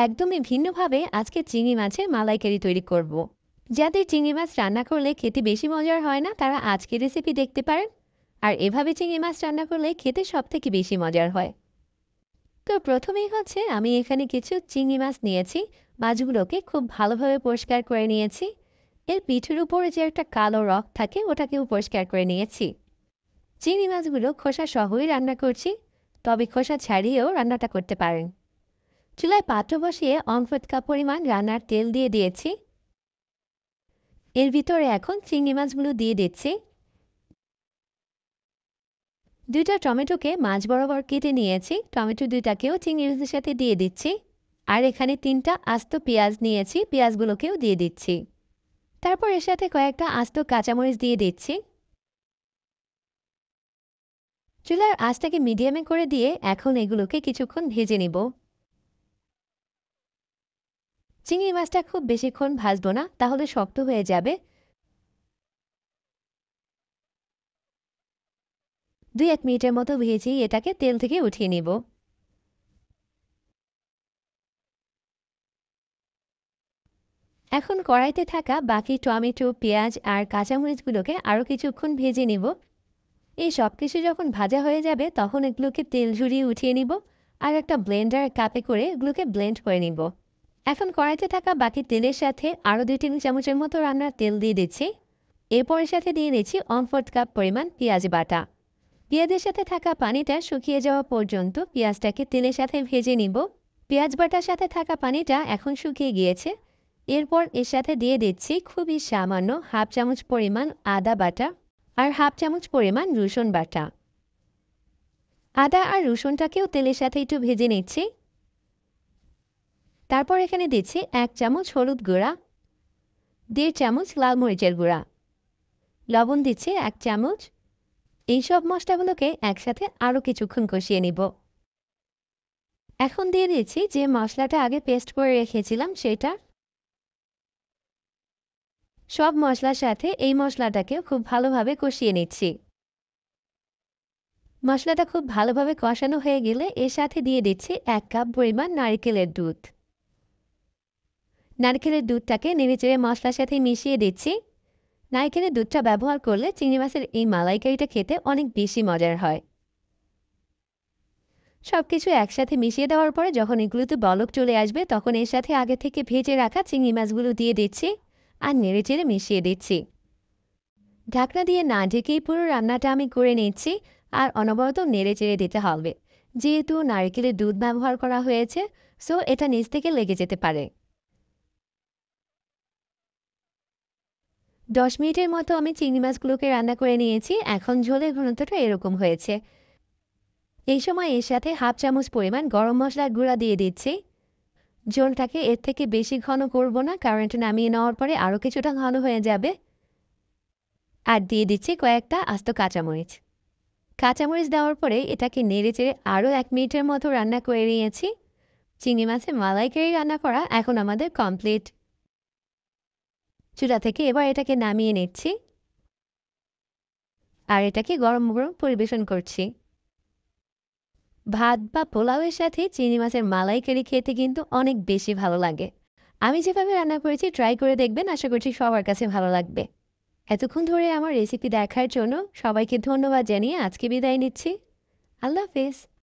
একদমই ভিন্নভাবে আজকে চিংড়ি মাছের মালাইকারি তৈরি করব। যাদের চিংড়ি মাছ রান্না করলে খেতে বেশি মজার হয় না তারা আজকের রেসিপি দেখতে পারেন। আর এভাবে চিংড়ি মাছ রান্না করলে খেতে সবথেকে বেশি মজার হয়। তো প্রথমেই আমি এখানে কিছু চিংড়ি মাছ নিয়েছি। মাছগুলোকে খুব ভালোভাবে পরিষ্কার করে নিয়েছি। এর পিঠের উপরে যে একটা কালো রক থাকে ওটাকেও পরিষ্কার করে নিয়েছি। চিংড়ি মাছগুলো খোসা সহই রান্না করছি, তবে খোসা ছাড়িয়েও রান্নাটা করতে পারেন। চুলায় পাত্র বসিয়ে 1/4 কাপ পরিমাণ রান্নার তেল দিয়ে দিয়েছি। এর ভিতরে এখন চিংড়ি মাছগুলো দিয়ে দিচ্ছি। 2টা টমেটোকে মাছ বরাবর কেটে নিয়েছি, টমেটো 2টাকেও চিংড়ি মাছের সাথে দিয়ে দিচ্ছি। আর এখানে 3টা আস্ত পেঁয়াজ নিয়েছি, পেঁয়াজগুলোকেও দিয়ে দিচ্ছি। তারপর এর সাথে কয়েকটা আস্ত কাঁচামরিচ দিয়ে দিচ্ছি। চুলার আঁচটাকে মিডিয়ামে করে দিয়ে এখন এগুলোকে কিছুক্ষণ ভেজে নিব। চিংড়ি মাছটা খুব বেশিক্ষণ ভাজবো না, তাহলে শক্ত হয়ে যাবে। 2-1 মিনিটের মতো ভেজেই এটাকে তেল থেকে উঠিয়ে নিব। এখন কড়াইতে থাকা বাকি টমেটো, পেঁয়াজ আর কাঁচামরিচগুলোকে আরও কিছুক্ষণ ভেজে নিব। এই সব কিছু যখন ভাজা হয়ে যাবে তখন এগুলোকে তেল ঝরিয়ে উঠিয়ে নিব আর একটা ব্লেন্ডার কাপে করে এগুলোকে ব্লেন্ড করে নিব। এখন কড়াইতে থাকা বাকি তেলের সাথে আরও 2 টেবিল চামচের মতো রান্নার তেল দিয়ে দিচ্ছি। এরপরের সাথে দিয়ে দিচ্ছি 1/4 কাপ পরিমাণ পেঁয়াজ বাটা। পেঁয়াজের সাথে থাকা পানিটা শুকিয়ে যাওয়া পর্যন্ত পেঁয়াজটাকে তেলের সাথে ভেজে নিব। পেঁয়াজ বাটার সাথে থাকা পানিটা এখন শুকিয়ে গিয়েছে। এরপর এর সাথে দিয়ে দিচ্ছি খুবই সামান্য 1/2 চামচ পরিমাণ আদা বাটা আর 1/2 চামচ পরিমাণ রসুন বাটা। আদা আর রসুনটাকেও তেলের সাথে একটু ভেজে নিচ্ছি। তারপর এখানে দিচ্ছি 1 চামচ হলুদ গুঁড়া, 1.5 চামচ লাল মরিচের গুঁড়া, লবণ দিচ্ছি 1 চামচ। এই সব মশলাগুলোকে একসাথে আরও কিছুক্ষণ কষিয়ে নিব। এখন দিয়ে দিচ্ছি যে মশলাটা আগে পেস্ট করে রেখেছিলাম সেটা। সব মশলার সাথে এই মশলাটাকে খুব ভালোভাবে কষিয়ে নিচ্ছি। মশলাটা খুব ভালোভাবে কষানো হয়ে গেলে এর সাথে দিয়ে দিচ্ছি 1 কাপ পরিমাণ নারকেলের দুধ। নারকেলের দুধটাকে নেড়েচেড়ে মশলার সাথে মিশিয়ে দিচ্ছি। নারকেলের দুধটা ব্যবহার করলে চিংড়ি মাছের এই মালাইকারিটা খেতে অনেক বেশি মজার হয়। সবকিছু একসাথে মিশিয়ে দেওয়ার পরে যখন এগুলোতে বলক চলে আসবে তখন এর সাথে আগে থেকে ভেজে রাখা চিংড়ি মাছগুলো দিয়ে দিচ্ছি আর নেড়েচেড়ে মিশিয়ে দিচ্ছি। ঢাকনা দিয়ে না ঢেকেই পুরো রান্নাটা আমি করে নিচ্ছি আর অনবরত নেড়েচেড়ে দিতে হবে, যেহেতু নারকেলের দুধ ব্যবহার করা হয়েছে, সো এটা নিচ থেকে লেগে যেতে পারে। 10 মিনিটের মতো আমি চিংড়ি মাছগুলোকে রান্না করে নিয়েছি। এখন ঝোলের ঘনত্বটা এরকম হয়েছে। এই সময় এর সাথে 1/2 চামচ পরিমাণ গরম মশলার গুঁড়া দিয়ে দিচ্ছি। ঝোলটাকে এর থেকে বেশি ঘন করব না, কারণ এটা নামিয়ে নেওয়ার পরে আরও কিছুটা ঘন হয়ে যাবে। আর দিয়ে দিচ্ছি কয়েকটা আস্ত কাঁচামরিচ। কাঁচামরিচ দেওয়ার পরে এটাকে নেড়েচেড়ে আরও 1 মিনিটের মতো রান্না করে নিয়েছি। চিংড়ি মাছের মালাইকারি রান্না করা এখন আমাদের কমপ্লিট। চুলা থেকে এবার এটাকে নামিয়ে নিচ্ছি আর এটাকে গরম গরম পরিবেশন করছি। ভাত বা পোলাওয়ের সাথে চিংড়ি মাছের মালাইকারি খেতে কিন্তু অনেক বেশি ভালো লাগে। আমি যেভাবে রান্না করেছি ট্রাই করে দেখবেন, আশা করছি সবার কাছে ভালো লাগবে। এতক্ষণ ধরে আমার রেসিপি দেখার জন্য সবাইকে ধন্যবাদ জানিয়ে আজকে বিদায় নিচ্ছি। আল্লাহ হাফেজ।